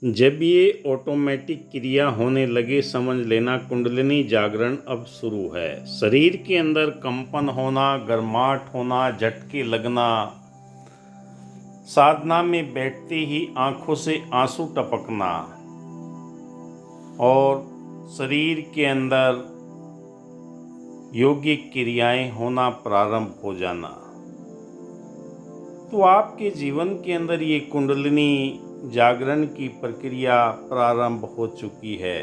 जब ये ऑटोमेटिक क्रिया होने लगे समझ लेना कुंडलिनी जागरण अब शुरू है। शरीर के अंदर कंपन होना, गर्माहट होना, झटके लगना, साधना में बैठते ही आंखों से आंसू टपकना और शरीर के अंदर योगिक क्रियाएं होना प्रारंभ हो जाना। तो आपके जीवन के अंदर ये कुंडलिनी जागरण की प्रक्रिया प्रारंभ हो चुकी है।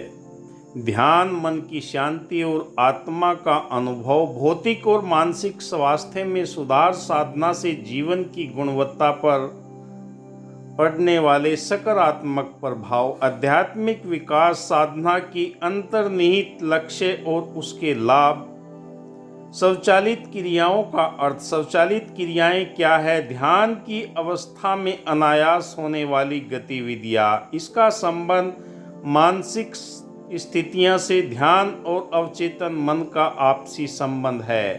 ध्यान, मन की शांति और आत्मा का अनुभव, भौतिक और मानसिक स्वास्थ्य में सुधार, साधना से जीवन की गुणवत्ता पर पड़ने वाले सकारात्मक प्रभाव, आध्यात्मिक विकास, साधना की अंतर्निहित लक्ष्य और उसके लाभ। स्वचालित क्रियाओं का अर्थ। स्वचालित क्रियाएं क्या है? ध्यान की अवस्था में अनायास होने वाली गतिविधियां। इसका संबंध मानसिक स्थितियां से ध्यान और अवचेतन मन का आपसी संबंध है।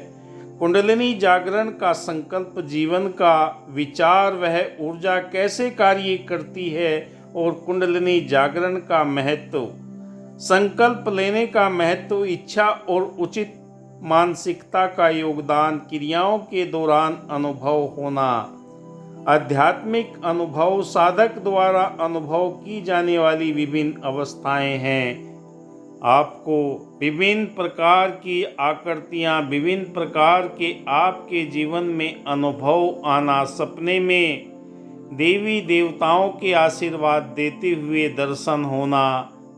कुंडलिनी जागरण का संकल्प जीवन का विचार, वह ऊर्जा कैसे कार्य करती है और कुंडलिनी जागरण का महत्व, संकल्प लेने का महत्व, इच्छा और उचित मानसिकता का योगदान, क्रियाओं के दौरान अनुभव होना, आध्यात्मिक अनुभव, साधक द्वारा अनुभव की जाने वाली विभिन्न अवस्थाएं हैं। आपको विभिन्न प्रकार की आकृतियां, विभिन्न प्रकार के आपके जीवन में अनुभव आना, सपने में देवी देवताओं के आशीर्वाद देते हुए दर्शन होना,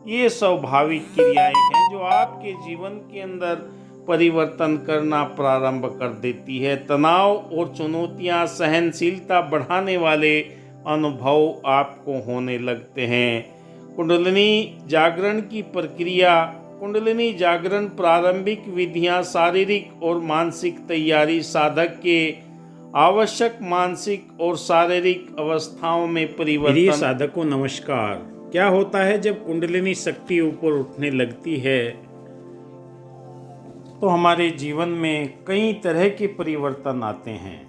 ये स्वाभाविक क्रियाएं हैं जो आपके जीवन के अंदर परिवर्तन करना प्रारंभ कर देती है। तनाव और चुनौतियां, सहनशीलता बढ़ाने वाले अनुभव आपको होने लगते हैं। कुंडलिनी जागरण की प्रक्रिया। कुंडलिनी जागरण प्रारंभिक विधियां, शारीरिक और मानसिक तैयारी, साधक के आवश्यक मानसिक और शारीरिक अवस्थाओं में परिवर्तन। प्रिय साधकों नमस्कार। क्या होता है जब कुंडलिनी शक्ति ऊपर उठने लगती है तो हमारे जीवन में कई तरह के परिवर्तन आते हैं।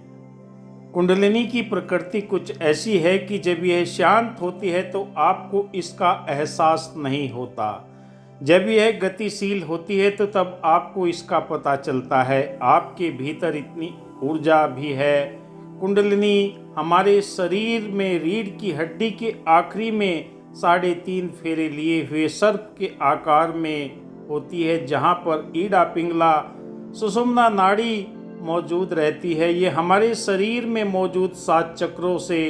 कुंडलिनी की प्रकृति कुछ ऐसी है कि जब यह शांत होती है तो आपको इसका एहसास नहीं होता। जब यह गतिशील होती है तो तब आपको इसका पता चलता है। आपके भीतर इतनी ऊर्जा भी है। कुंडलिनी हमारे शरीर में रीढ़ की हड्डी के आखिरी में 3.5 फेरे लिए हुए सर्प के आकार में होती है, जहाँ पर ईड़ा पिंगला सुषुम्ना नाड़ी मौजूद रहती है। ये हमारे शरीर में मौजूद 7 चक्रों से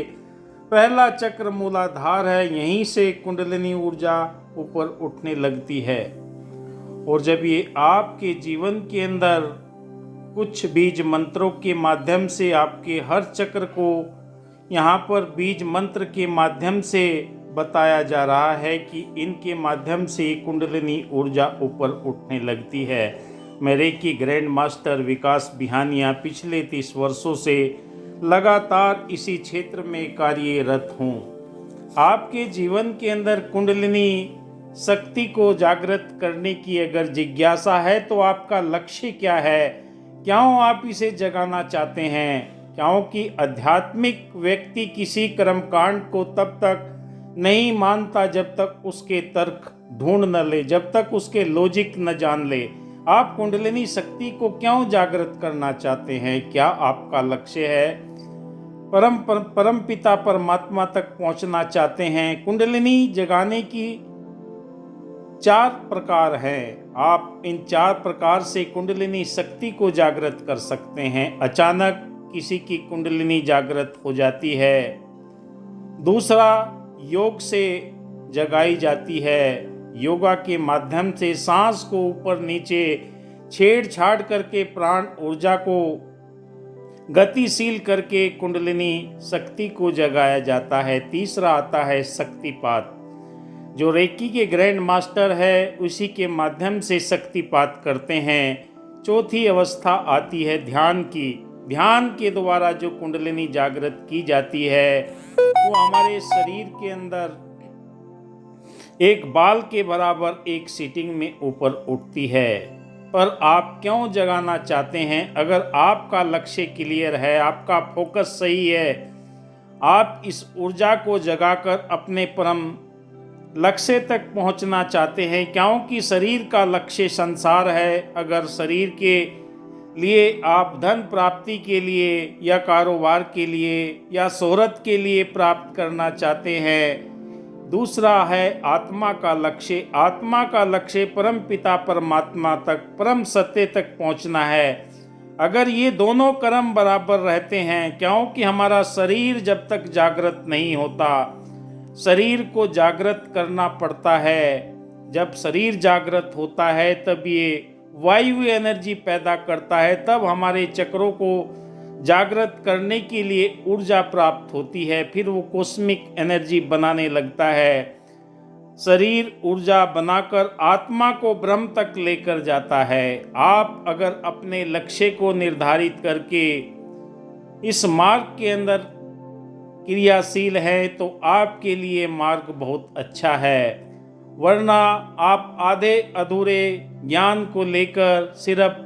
पहला चक्र मूलाधार है। यहीं से कुंडलिनी ऊर्जा ऊपर उठने लगती है और जब ये आपके जीवन के अंदर कुछ बीज मंत्रों के माध्यम से आपके हर चक्र को यहाँ पर बीज मंत्र के माध्यम से बताया जा रहा है कि इनके माध्यम से कुंडलिनी ऊर्जा ऊपर उठने लगती है। मैं रेकी ग्रैंड मास्टर विकास बिहानिया पिछले 30 वर्षों से लगातार इसी क्षेत्र में कार्यरत हूँ। आपके जीवन के अंदर कुंडलिनी शक्ति को जागृत करने की अगर जिज्ञासा है तो आपका लक्ष्य क्या है? क्यों आप इसे जगाना चाहते हैं? क्योंकि आध्यात्मिक व्यक्ति किसी कर्मकांड को तब तक नहीं मानता जब तक उसके तर्क ढूंढ न ले, जब तक उसके लॉजिक न जान ले। आप कुंडलिनी शक्ति को क्यों जागृत करना चाहते हैं? क्या आपका लक्ष्य है? परम पिता परमात्मा तक पहुंचना चाहते हैं? कुंडलिनी जगाने की 4 प्रकार हैं। आप इन 4 प्रकार से कुंडलिनी शक्ति को जागृत कर सकते हैं। अचानक किसी की कुंडलिनी जागृत हो जाती है। दूसरा, योग से जगाई जाती है। योगा के माध्यम से सांस को ऊपर नीचे छेड़छाड़ करके प्राण ऊर्जा को गतिशील करके कुंडलिनी शक्ति को जगाया जाता है। तीसरा आता है शक्तिपात, जो रेकी के ग्रैंड मास्टर है उसी के माध्यम से शक्तिपात करते हैं। चौथी अवस्था आती है ध्यान की। ध्यान के द्वारा जो कुंडलिनी जागृत की जाती है वो हमारे शरीर के अंदर एक बाल के बराबर एक सीटिंग में ऊपर उठती है। पर आप क्यों जगाना चाहते हैं? अगर आपका लक्ष्य क्लियर है, आपका फोकस सही है, आप इस ऊर्जा को जगाकर अपने परम लक्ष्य तक पहुंचना चाहते हैं, क्योंकि शरीर का लक्ष्य संसार है। अगर शरीर के लिए आप धन प्राप्ति के लिए या कारोबार के लिए या शोहरत के लिए प्राप्त करना चाहते हैं। दूसरा है आत्मा का लक्ष्य। आत्मा का लक्ष्य परम पिता परमात्मा तक, परम सत्य तक पहुंचना है। अगर ये दोनों कर्म बराबर रहते हैं, क्योंकि हमारा शरीर जब तक जागृत नहीं होता, शरीर को जागृत करना पड़ता है। जब शरीर जागृत होता है तब ये वायु एनर्जी पैदा करता है, तब हमारे चक्रों को जागृत करने के लिए ऊर्जा प्राप्त होती है। फिर वो कॉस्मिक एनर्जी बनाने लगता है। शरीर ऊर्जा बनाकर आत्मा को ब्रह्म तक लेकर जाता है। आप अगर अपने लक्ष्य को निर्धारित करके इस मार्ग के अंदर क्रियाशील हैं तो आपके लिए मार्ग बहुत अच्छा है। वरना आप आधे अधूरे ज्ञान को लेकर सिर्फ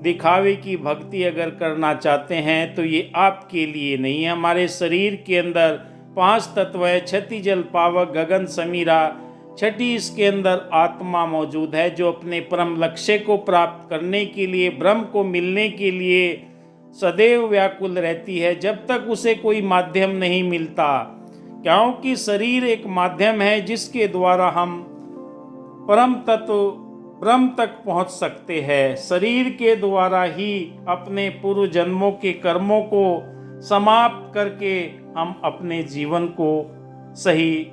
दिखावे की भक्ति अगर करना चाहते हैं तो ये आपके लिए नहीं है। हमारे शरीर के अंदर 5 तत्व है, छठी जल पावक गगन समीरा। छठी इसके अंदर आत्मा मौजूद है, जो अपने परम लक्ष्य को प्राप्त करने के लिए, ब्रह्म को मिलने के लिए सदैव व्याकुल रहती है, जब तक उसे कोई माध्यम नहीं मिलता। क्योंकि शरीर एक माध्यम है जिसके द्वारा हम परम तत्व ब्रह्म तक पहुंच सकते हैं। शरीर के द्वारा ही अपने पूर्व जन्मों के कर्मों को समाप्त करके हम अपने जीवन को सही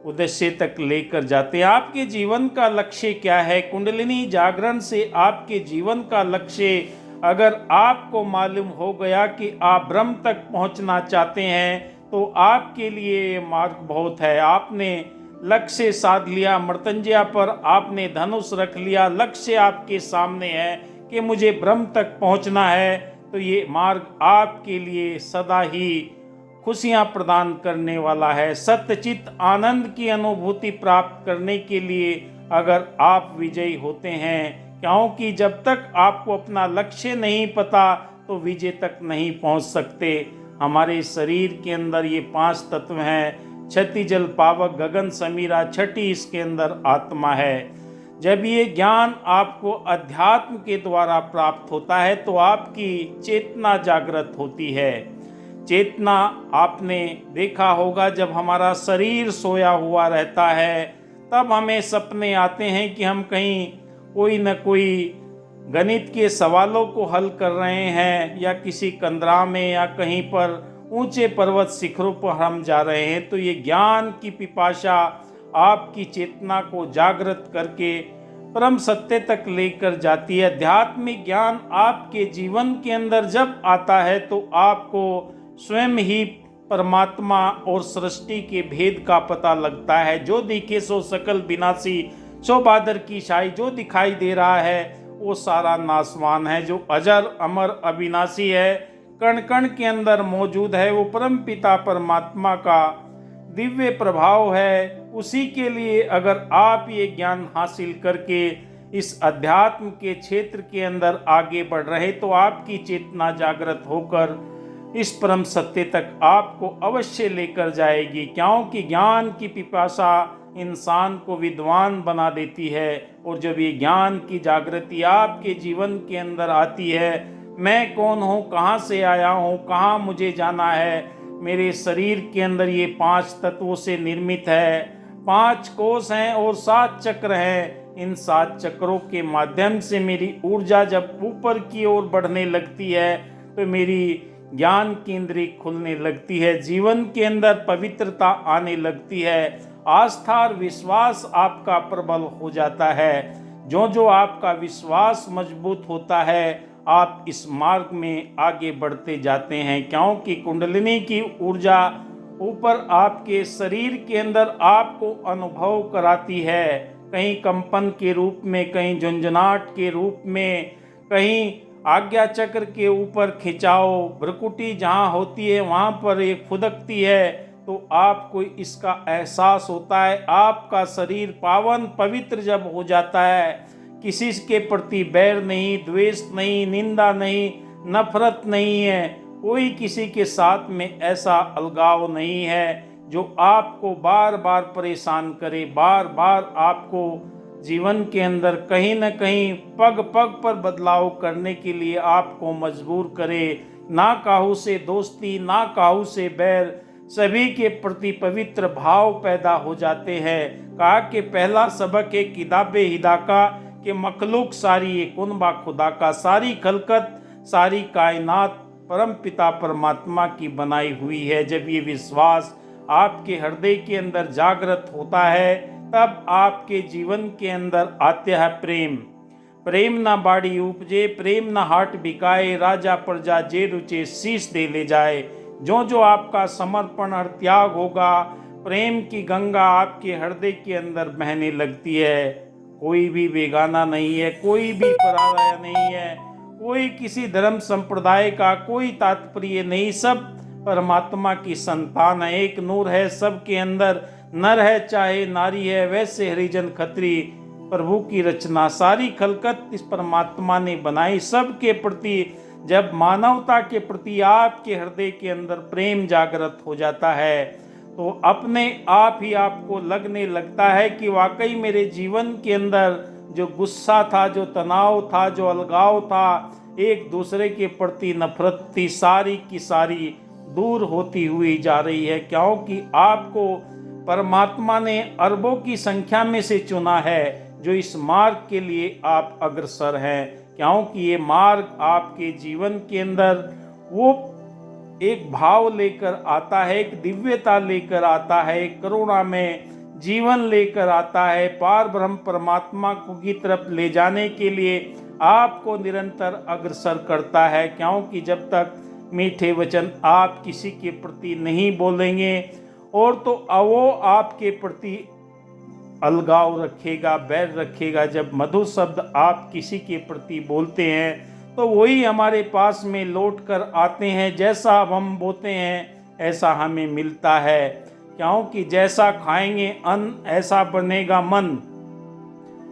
उद्देश्य तक लेकर जाते हैं। आपके जीवन का लक्ष्य क्या है? कुंडलिनी जागरण से आपके जीवन का लक्ष्य अगर आपको मालूम हो गया कि आप ब्रह्म तक पहुंचना चाहते हैं तो आपके लिए ये मार्ग बहुत है। आपने लक्ष्य साध लिया, मृत्युंजय पर आपने धनुष रख लिया, लक्ष्य आपके सामने है कि मुझे ब्रह्म तक पहुंचना है, तो ये मार्ग आपके लिए सदा ही खुशियां प्रदान करने वाला है। सत्यचित आनंद की अनुभूति प्राप्त करने के लिए अगर आप विजयी होते हैं, क्योंकि जब तक आपको अपना लक्ष्य नहीं पता तो विजय तक नहीं पहुंच सकते। हमारे शरीर के अंदर ये 5 तत्व हैं, छठी जल पावक गगन समीरा। छठी इसके अंदर आत्मा है। जब ये ज्ञान आपको अध्यात्म के द्वारा प्राप्त होता है तो आपकी चेतना जागृत होती है। चेतना आपने देखा होगा, जब हमारा शरीर सोया हुआ रहता है तब हमें सपने आते हैं कि हम कहीं कोई न कोई गणित के सवालों को हल कर रहे हैं, या किसी कंदरा में या कहीं पर ऊंचे पर्वत शिखरों पर हम जा रहे हैं। तो ये ज्ञान की पिपाशा आपकी चेतना को जागृत करके परम सत्य तक लेकर जाती है। आध्यात्मिक ज्ञान आपके जीवन के अंदर जब आता है तो आपको स्वयं ही परमात्मा और सृष्टि के भेद का पता लगता है। जो दिखे सो सकल विनाशी, सो बादर की छाई। जो दिखाई दे रहा है वो सारा नासवान है। जो अजर अमर अविनाशी है, कण कण के अंदर मौजूद है, वो परम पिता परमात्मा का दिव्य प्रभाव है। उसी के लिए अगर आप ये ज्ञान हासिल करके इस अध्यात्म के क्षेत्र के अंदर आगे बढ़ रहे तो आपकी चेतना जागृत होकर इस परम सत्य तक आपको अवश्य लेकर जाएगी। क्योंकि ज्ञान की पिपासा इंसान को विद्वान बना देती है। और जब ये ज्ञान की जागृति आपके जीवन के अंदर आती है, मैं कौन हूँ, कहाँ से आया हूँ, कहाँ मुझे जाना है, मेरे शरीर के अंदर ये 5 तत्वों से निर्मित है, 5 कोष हैं और 7 चक्र हैं। इन 7 चक्रों के माध्यम से मेरी ऊर्जा जब ऊपर की ओर बढ़ने लगती है तो मेरी ज्ञान केंद्री खुलने लगती है, जीवन के अंदर पवित्रता आने लगती है, आस्था और विश्वास आपका प्रबल हो जाता है। जो जो आपका विश्वास मजबूत होता है, आप इस मार्ग में आगे बढ़ते जाते हैं। क्योंकि कुंडलिनी की ऊर्जा ऊपर आपके शरीर के अंदर आपको अनुभव कराती है, कहीं कंपन के रूप में, कहीं झुंझुनाहट के रूप में, कहीं आज्ञा चक्र के ऊपर खिंचाव, भ्रुकुटी जहाँ होती है वहाँ पर एक फुदकती है, तो आपको इसका एहसास होता है। आपका शरीर पावन पवित्र जब हो जाता है, किसी के प्रति बैर नहीं, द्वेष नहीं, निंदा नहीं, नफरत नहीं है, कोई किसी के साथ में ऐसा अलगाव नहीं है जो आपको बार बार परेशान करे, बार बार आपको जीवन के अंदर कहीं न कहीं पग पग पर बदलाव करने के लिए आपको मजबूर करे। ना काहू से दोस्ती, ना काहू से बैर, सभी के प्रति पवित्र भाव पैदा हो जाते हैं। कहा कि पहला सबक है किताबे हिदा का कि मखलूक सारी एक कुनबा खुदा का, सारी खलकत, सारी कायनात परम पिता परमात्मा की बनाई हुई है। जब ये विश्वास आपके हृदय के अंदर जागृत होता है तब आपके जीवन के अंदर आते हैं प्रेम। प्रेम ना बाड़ी उपजे, प्रेम ना हाट बिकाए, राजा प्रजा जे रुचे शीश दे ले जाए। जो जो आपका समर्पण और त्याग होगा, प्रेम की गंगा आपके हृदय के अंदर बहने लगती है। कोई भी बेगाना नहीं है, कोई भी पराया नहीं है, कोई किसी धर्म संप्रदाय का कोई तात्पर्य नहीं, सब परमात्मा की संतान है। एक नूर है सबके अंदर, नर है चाहे नारी है, वैसे हरिजन खत्री प्रभु की रचना, सारी खलकत इस परमात्मा ने बनाई। सबके प्रति जब मानवता के प्रति आपके हृदय के अंदर प्रेम जागृत हो जाता है तो अपने आप ही आपको लगने लगता है कि वाकई मेरे जीवन के अंदर जो गुस्सा था, जो तनाव था, जो अलगाव था, एक दूसरे के प्रति नफरत थी, सारी की सारी दूर होती हुई जा रही है। क्योंकि आपको परमात्मा ने अरबों की संख्या में से चुना है जो इस मार्ग के लिए आप अग्रसर हैं। क्योंकि ये मार्ग आपके जीवन के अंदर वो एक भाव लेकर आता है, एक दिव्यता लेकर आता है, एक करुणा में जीवन लेकर आता है। पार ब्रह्म परमात्मा की तरफ ले जाने के लिए आपको निरंतर अग्रसर करता है। क्योंकि जब तक मीठे वचन आप किसी के प्रति नहीं बोलेंगे और तो वो आपके प्रति अलगाव रखेगा, बैर रखेगा। जब मधुर शब्द आप किसी के प्रति बोलते हैं तो वही हमारे पास में लौट कर आते हैं। जैसा अब हम बोते हैं ऐसा हमें मिलता है। क्योंकि जैसा खाएंगे अन्न ऐसा बनेगा मन।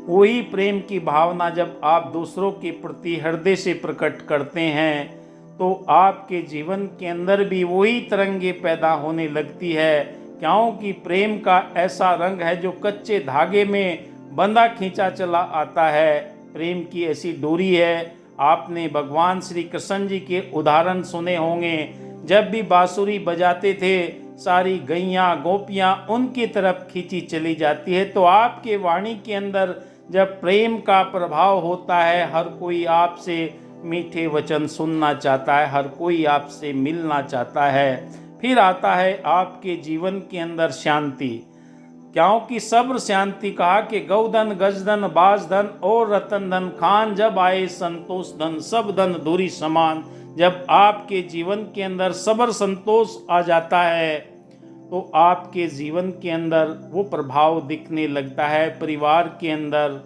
वही प्रेम की भावना जब आप दूसरों के प्रति हृदय से प्रकट करते हैं तो आपके जीवन के अंदर भी वही तरंगे पैदा होने लगती है। क्योंकि प्रेम का ऐसा रंग है जो कच्चे धागे में बंधा खींचा चला आता है। प्रेम की ऐसी डोरी है। आपने भगवान श्री कृष्ण जी के उदाहरण सुने होंगे। जब भी बांसुरी बजाते थे सारी गैयां गोपियां उनकी तरफ खींची चली जाती है। तो आपके वाणी के अंदर जब प्रेम का प्रभाव होता है, हर कोई आपसे मीठे वचन सुनना चाहता है, हर कोई आपसे मिलना चाहता है। फिर आता है आपके जीवन के अंदर शांति। क्योंकि सब्र शांति कहा कि गौधन गजधन बाजधन और रतन धन खान, जब आए संतोष धन सब धन दूरी समान। जब आपके जीवन के अंदर सब्र संतोष आ जाता है तो आपके जीवन के अंदर वो प्रभाव दिखने लगता है। परिवार के अंदर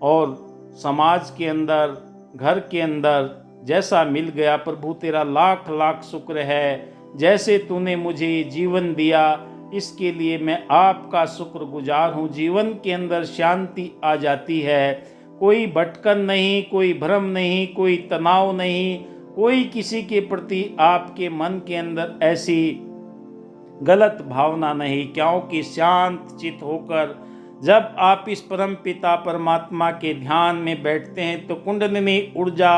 और समाज के अंदर, घर के अंदर जैसा मिल गया, प्रभु तेरा लाख लाख शुक्र है। जैसे तूने मुझे जीवन दिया इसके लिए मैं आपका शुक्रगुजार हूँ। जीवन के अंदर शांति आ जाती है। कोई भटकन नहीं, कोई भ्रम नहीं, कोई तनाव नहीं, कोई किसी के प्रति आपके मन के अंदर ऐसी गलत भावना नहीं। क्योंकि शांत चित होकर जब आप इस परम पिता परमात्मा के ध्यान में बैठते हैं तो कुंडलिनी ऊर्जा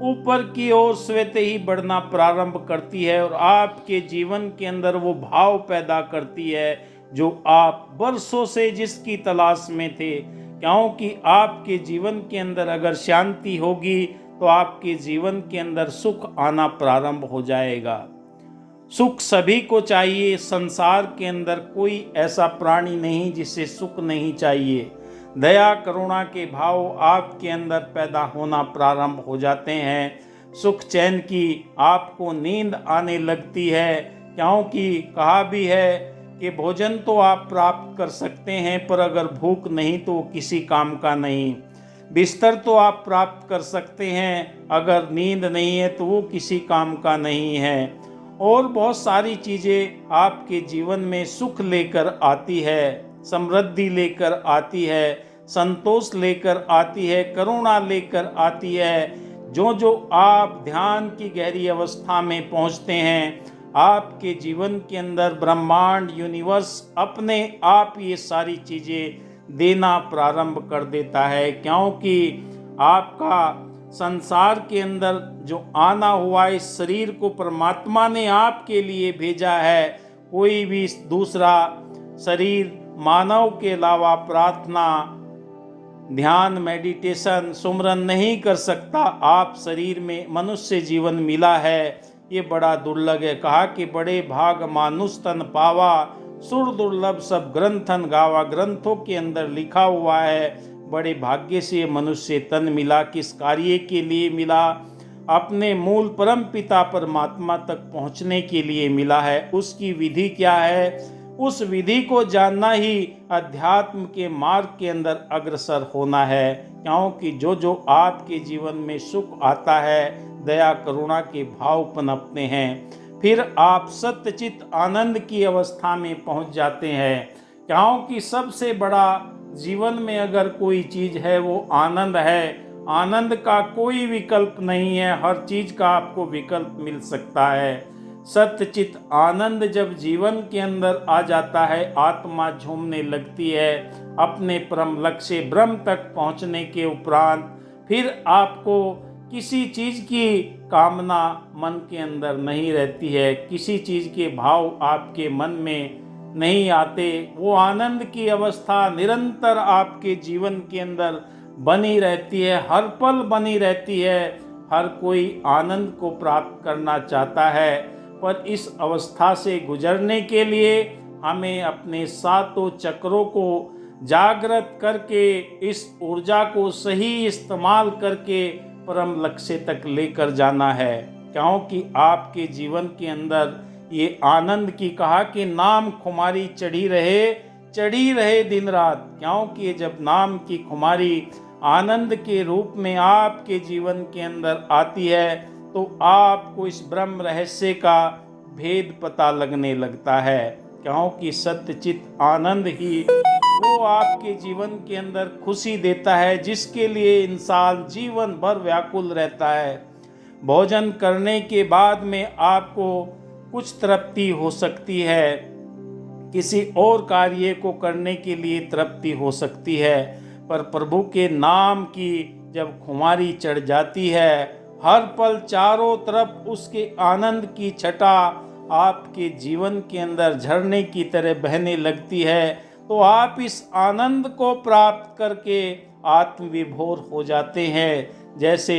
ऊपर की ओर स्वतः ही बढ़ना प्रारंभ करती है और आपके जीवन के अंदर वो भाव पैदा करती है जो आप वर्षों से जिसकी तलाश में थे। क्योंकि आपके जीवन के अंदर अगर शांति होगी तो आपके जीवन के अंदर सुख आना प्रारंभ हो जाएगा। सुख सभी को चाहिए। संसार के अंदर कोई ऐसा प्राणी नहीं जिसे सुख नहीं चाहिए। दया करुणा के भाव आपके अंदर पैदा होना प्रारंभ हो जाते हैं। सुख चैन की आपको नींद आने लगती है। क्योंकि कहा भी है कि भोजन तो आप प्राप्त कर सकते हैं पर अगर भूख नहीं तो किसी काम का नहीं। बिस्तर तो आप प्राप्त कर सकते हैं, अगर नींद नहीं है तो वो किसी काम का नहीं है। और बहुत सारी चीज़ें आपके जीवन में सुख लेकर आती है, समृद्धि लेकर आती है, संतोष लेकर आती है, करुणा लेकर आती है। जो जो आप ध्यान की गहरी अवस्था में पहुंचते हैं आपके जीवन के अंदर ब्रह्मांड यूनिवर्स अपने आप ये सारी चीज़ें देना प्रारंभ कर देता है, क्योंकि आपका संसार के अंदर जो आना हुआ इस शरीर को परमात्मा ने आपके लिए भेजा है। कोई भी दूसरा शरीर मानव के अलावा प्रार्थना, ध्यान, मेडिटेशन, सुमरन नहीं कर सकता। आप शरीर में मनुष्य जीवन मिला है, ये बड़ा दुर्लभ है। कहा कि बड़े भाग मानुष तन पावा, सुर दुर्लभ सब ग्रंथन गावा। ग्रंथों के अंदर लिखा हुआ है, बड़े भाग्य से मनुष्य तन मिला। किस कार्य के लिए मिला? अपने मूल परम पिता परमात्मा तक पहुंचने के लिए मिला है। उसकी विधि क्या है? उस विधि को जानना ही अध्यात्म के मार्ग के अंदर अग्रसर होना है, क्योंकि जो जो आपके जीवन में सुख आता है, दया करुणा के भाव पनपते हैं, फिर आप सत्यचित आनंद की अवस्था में पहुंच जाते हैं। क्योंकि सबसे बड़ा जीवन में अगर कोई चीज़ है वो आनंद है। आनंद का कोई विकल्प नहीं है, हर चीज़ का आपको विकल्प मिल सकता है। सत्यचित आनंद जब जीवन के अंदर आ जाता है, आत्मा झूमने लगती है। अपने परम लक्ष्य ब्रह्म तक पहुंचने के उपरांत फिर आपको किसी चीज़ की कामना मन के अंदर नहीं रहती है, किसी चीज़ के भाव आपके मन में नहीं आते। वो आनंद की अवस्था निरंतर आपके जीवन के अंदर बनी रहती है, हर पल बनी रहती है। हर कोई आनंद को प्राप्त करना चाहता है, पर इस अवस्था से गुजरने के लिए हमें अपने सातों चक्रों को जागृत करके इस ऊर्जा को सही इस्तेमाल करके परम लक्ष्य तक लेकर जाना है। क्योंकि आपके जीवन के अंदर ये आनंद की कहा कि नाम खुमारी चढ़ी रहे दिन रात। क्योंकि जब नाम की खुमारी आनंद के रूप में आपके जीवन के अंदर आती है, तो आपको इस ब्रह्म रहस्य का भेद पता लगने लगता है। क्योंकि सत्यचित आनंद ही वो आपके जीवन के अंदर खुशी देता है, जिसके लिए इंसान जीवन भर व्याकुल रहता है। भोजन करने के बाद में आपको कुछ तृप्ति हो सकती है, किसी और कार्य को करने के लिए तृप्ति हो सकती है, पर प्रभु के नाम की जब खुमारी चढ़ जाती है, हर पल चारों तरफ उसके आनंद की छटा आपके जीवन के अंदर झरने की तरह बहने लगती है, तो आप इस आनंद को प्राप्त करके आत्मविभोर हो जाते हैं। जैसे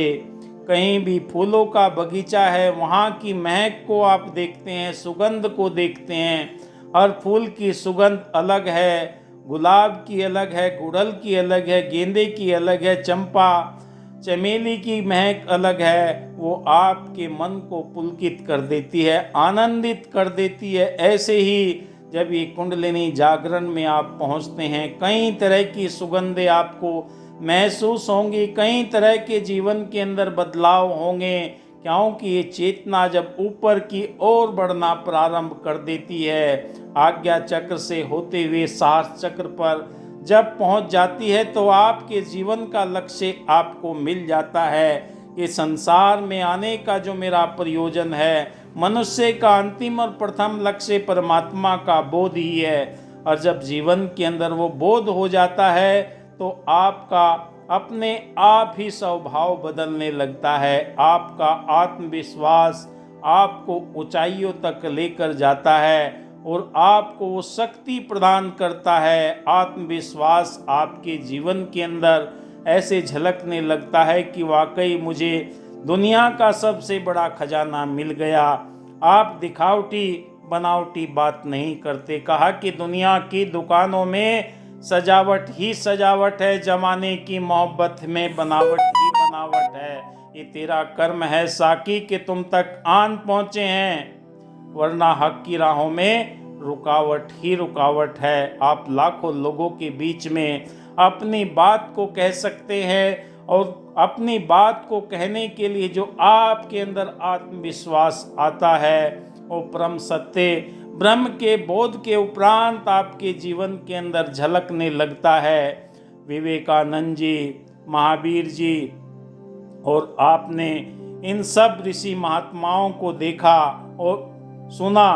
कहीं भी फूलों का बगीचा है, वहाँ की महक को आप देखते हैं, सुगंध को देखते हैं। हर फूल की सुगंध अलग है, गुलाब की अलग है, गुड़हल की अलग है, गेंदे की अलग है, चंपा चमेली की महक अलग है। वो आपके मन को पुलकित कर देती है, आनंदित कर देती है। ऐसे ही जब ये कुंडलिनी जागरण में आप पहुंचते हैं, कई तरह की सुगंधें आपको महसूस होंगी, कई तरह के जीवन के अंदर बदलाव होंगे। क्योंकि ये चेतना जब ऊपर की ओर बढ़ना प्रारंभ कर देती है, आज्ञा चक्र से होते हुए साहस चक्र पर जब पहुंच जाती है, तो आपके जीवन का लक्ष्य आपको मिल जाता है कि संसार में आने का जो मेरा प्रयोजन है, मनुष्य का अंतिम और प्रथम लक्ष्य परमात्मा का बोध ही है। और जब जीवन के अंदर वो बोध हो जाता है, तो आपका अपने आप ही स्वभाव बदलने लगता है। आपका आत्मविश्वास आपको ऊंचाइयों तक लेकर जाता है और आपको वो शक्ति प्रदान करता है। आत्मविश्वास आपके जीवन के अंदर ऐसे झलकने लगता है कि वाकई मुझे दुनिया का सबसे बड़ा खजाना मिल गया। आप दिखावटी बनावटी बात नहीं करते। कहा कि दुनिया की दुकानों में सजावट ही सजावट है, जमाने की मोहब्बत में बनावट ही बनावट है। ये तेरा कर्म है साकी कि तुम तक आन पहुँचे हैं, वरना हक की राहों में रुकावट ही रुकावट है। आप लाखों लोगों के बीच में अपनी बात को कह सकते हैं, और अपनी बात को कहने के लिए जो आपके अंदर आत्मविश्वास आता है, वो परम सत्य ब्रह्म के बोध के उपरांत आपके जीवन के अंदर झलकने लगता है। विवेकानंद जी, महावीर जी, और आपने इन सब ऋषि महात्माओं को देखा, और सुना,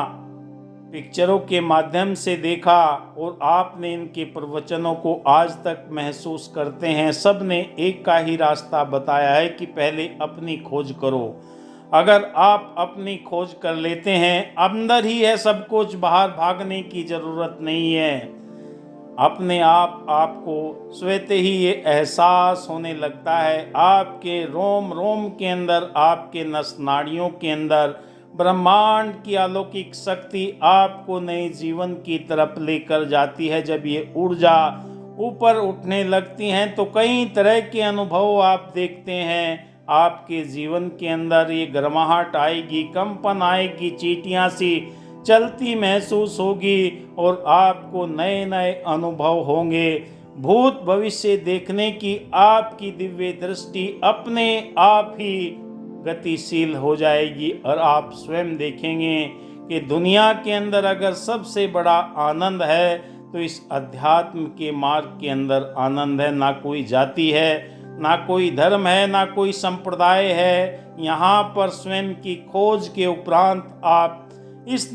पिक्चरों के माध्यम से देखा और आपने इनके प्रवचनों को आज तक महसूस करते हैं, सब ने एक का ही रास्ता बताया है कि पहले अपनी खोज करो। अगर आप अपनी खोज कर लेते हैं, अंदर ही है सब कुछ, बाहर भागने की ज़रूरत नहीं है। अपने आप आपको स्वतः ही ये एहसास होने लगता है, आपके रोम रोम के अंदर, आपके नस नाड़ियों के अंदर ब्रह्मांड की अलौकिक शक्ति आपको नए जीवन की तरफ लेकर जाती है। जब ये ऊर्जा ऊपर उठने लगती हैं तो कई तरह के अनुभव आप देखते हैं। आपके जीवन के अंदर ये गर्माहट आएगी, कंपन आएगी, चींटियां सी चलती महसूस होगी और आपको नए नए अनुभव होंगे। भूत भविष्य देखने की आपकी दिव्य दृष्टि अपने आप ही गतिशील हो जाएगी और आप स्वयं देखेंगे कि दुनिया के अंदर अगर सबसे बड़ा आनंद है तो इस अध्यात्म के मार्ग के अंदर आनंद है। ना कोई जाति है, ना कोई धर्म है, ना कोई संप्रदाय है। यहाँ पर स्वयं की खोज के उपरांत आप इस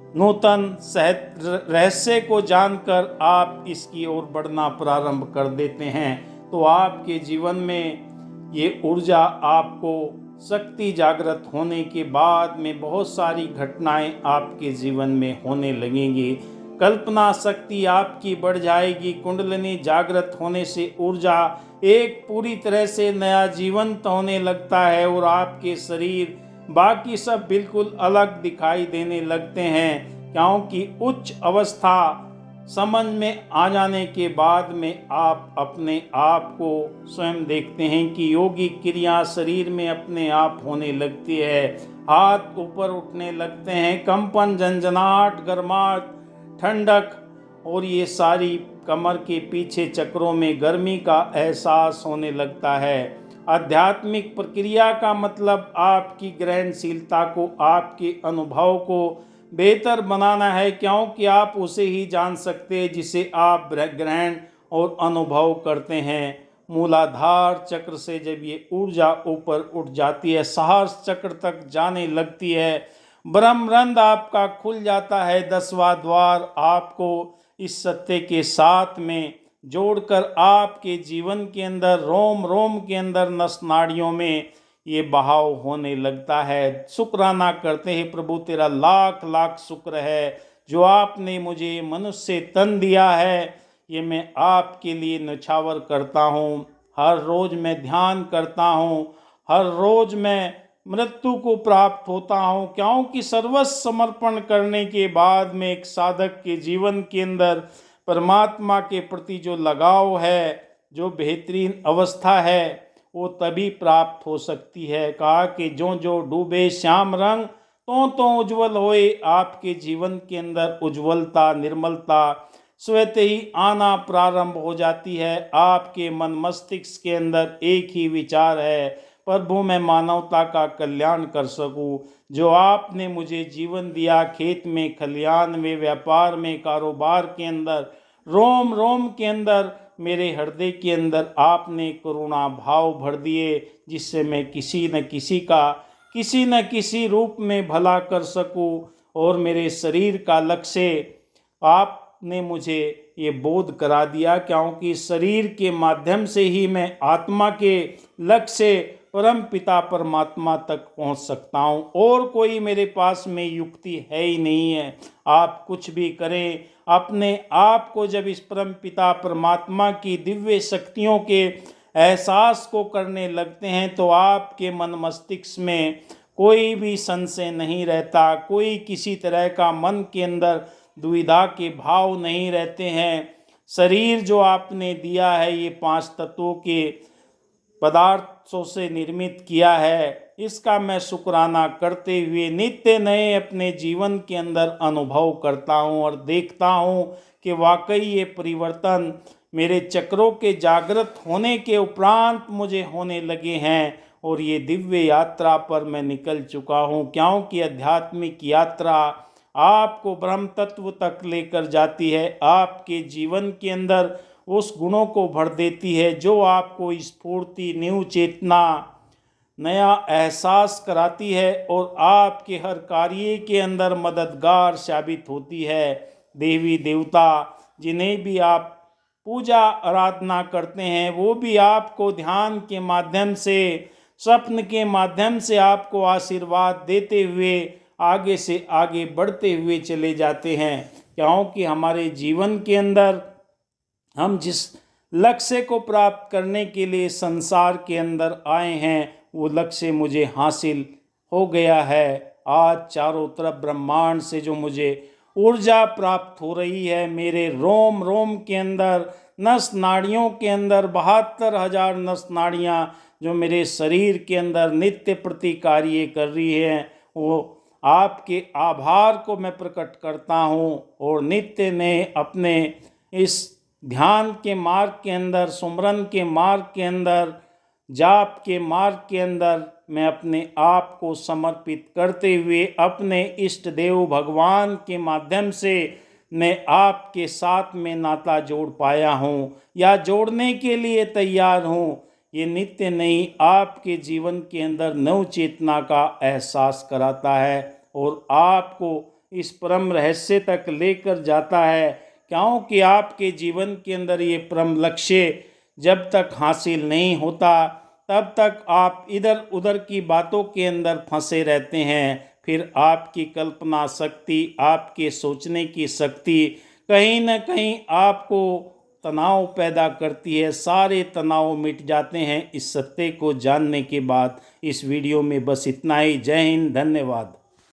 नूतन रहस्य को जानकर आप इसकी ओर बढ़ना प्रारंभ कर देते हैं तो आपके जीवन में ये ऊर्जा आपको शक्ति जागृत होने के बाद में बहुत सारी घटनाएं आपके जीवन में होने लगेंगी। कल्पना शक्ति आपकी बढ़ जाएगी। कुंडलिनी जागृत होने से ऊर्जा एक पूरी तरह से नया जीवंत होने लगता है और आपके शरीर बाकी सब बिल्कुल अलग दिखाई देने लगते हैं, क्योंकि उच्च अवस्था समझ में आ जाने के बाद में आप अपने आप को स्वयं देखते हैं कि योगी क्रिया शरीर में अपने आप होने लगती है। हाथ ऊपर उठने लगते हैं, कंपन, झंझनाहट, गर्माहट, ठंडक और ये सारी कमर के पीछे चक्रों में गर्मी का एहसास होने लगता है। आध्यात्मिक प्रक्रिया का मतलब आपकी ग्रहणशीलता को, आपके अनुभव को बेहतर बनाना है, क्योंकि आप उसे ही जान सकते हैं जिसे आप ग्रहण और अनुभव करते हैं। मूलाधार चक्र से जब ये ऊर्जा ऊपर उठ जाती है, सहस्र चक्र तक जाने लगती है, ब्रह्मरंध्र आपका खुल जाता है। 10वां द्वार आपको इस सत्य के साथ में जोड़कर आपके जीवन के अंदर, रोम रोम के अंदर, नस नाड़ियों में ये बहाव होने लगता है। शुक्राना करते हैं, प्रभु तेरा लाख लाख शुक्र है जो आपने मुझे मनुष्य तन दिया है। ये मैं आपके लिए न्यौछावर करता हूँ। हर रोज मैं ध्यान करता हूँ, हर रोज मैं मृत्यु को प्राप्त होता हूँ, क्योंकि सर्वस्व समर्पण करने के बाद में एक साधक के जीवन के अंदर परमात्मा के प्रति जो लगाव है, जो बेहतरीन अवस्था है, वो तभी प्राप्त हो सकती है। कहा कि जो जो डूबे श्याम रंग तो उज्जवल होए। आपके जीवन के अंदर उज्ज्वलता, निर्मलता स्वतः ही आना प्रारंभ हो जाती है। आपके मन मस्तिष्क के अंदर एक ही विचार है, प्रभु मैं मानवता का कल्याण कर सकूं। जो आपने मुझे जीवन दिया, खेत में, खलियान में, व्यापार में, कारोबार के अंदर, रोम रोम के अंदर, मेरे हृदय के अंदर आपने करुणा भाव भर दिए, जिससे मैं किसी न किसी रूप में भला कर सकूं। और मेरे शरीर का लक्ष्य आपने मुझे ये बोध करा दिया, क्योंकि शरीर के माध्यम से ही मैं आत्मा के लक्ष्य परम पिता परमात्मा तक पहुंच सकता हूं। और कोई मेरे पास में युक्ति है ही नहीं है। आप कुछ भी करें, अपने आप को जब इस परम पिता परमात्मा की दिव्य शक्तियों के एहसास को करने लगते हैं तो आपके मन मस्तिष्क में कोई भी संशय नहीं रहता, कोई किसी तरह का मन के अंदर दुविधा के भाव नहीं रहते हैं। शरीर जो आपने दिया है ये 5 तत्वों के पदार्थों से निर्मित किया है, इसका मैं शुक्राना करते हुए नित्य नए अपने जीवन के अंदर अनुभव करता हूँ और देखता हूँ कि वाकई ये परिवर्तन मेरे चक्रों के जागृत होने के उपरांत मुझे होने लगे हैं और ये दिव्य यात्रा पर मैं निकल चुका हूँ, क्योंकि आध्यात्मिक यात्रा आपको ब्रह्म तत्व तक लेकर जाती है, आपके जीवन के अंदर उस गुणों को भर देती है जो आपको स्फूर्ति, न्यू चेतना, नया एहसास कराती है और आपके हर कार्य के अंदर मददगार साबित होती है। देवी देवता जिन्हें भी आप पूजा आराधना करते हैं वो भी आपको ध्यान के माध्यम से, स्वप्न के माध्यम से आपको आशीर्वाद देते हुए आगे से आगे बढ़ते हुए चले जाते हैं, क्योंकि हमारे जीवन के अंदर हम जिस लक्ष्य को प्राप्त करने के लिए संसार के अंदर आए हैं वो लक्ष्य मुझे हासिल हो गया है। आज चारों तरफ ब्रह्मांड से जो मुझे ऊर्जा प्राप्त हो रही है, मेरे रोम रोम के अंदर, नस नाड़ियों के अंदर 72,000 नस नाड़ियाँ जो मेरे शरीर के अंदर नित्य प्रति कार्य कर रही हैं, वो आपके आभार को मैं प्रकट करता हूँ और नित्य ने अपने इस ध्यान के मार्ग के अंदर, सुमरन के मार्ग के अंदर, जाप के मार्ग के अंदर मैं अपने आप को समर्पित करते हुए अपने इष्ट देव भगवान के माध्यम से मैं आपके साथ में नाता जोड़ पाया हूँ या जोड़ने के लिए तैयार हूँ। ये नित्य नहीं आपके जीवन के अंदर नव चेतना का एहसास कराता है और आपको इस परम रहस्य तक लेकर जाता है, क्योंकि आपके जीवन के अंदर ये परम लक्ष्य जब तक हासिल नहीं होता तब तक आप इधर उधर की बातों के अंदर फंसे रहते हैं। फिर आपकी कल्पना शक्ति, आपके सोचने की शक्ति कहीं न कहीं आपको तनाव पैदा करती है। सारे तनाव मिट जाते हैं इस सत्य को जानने के बाद। इस वीडियो में बस इतना ही। जय हिंद, धन्यवाद।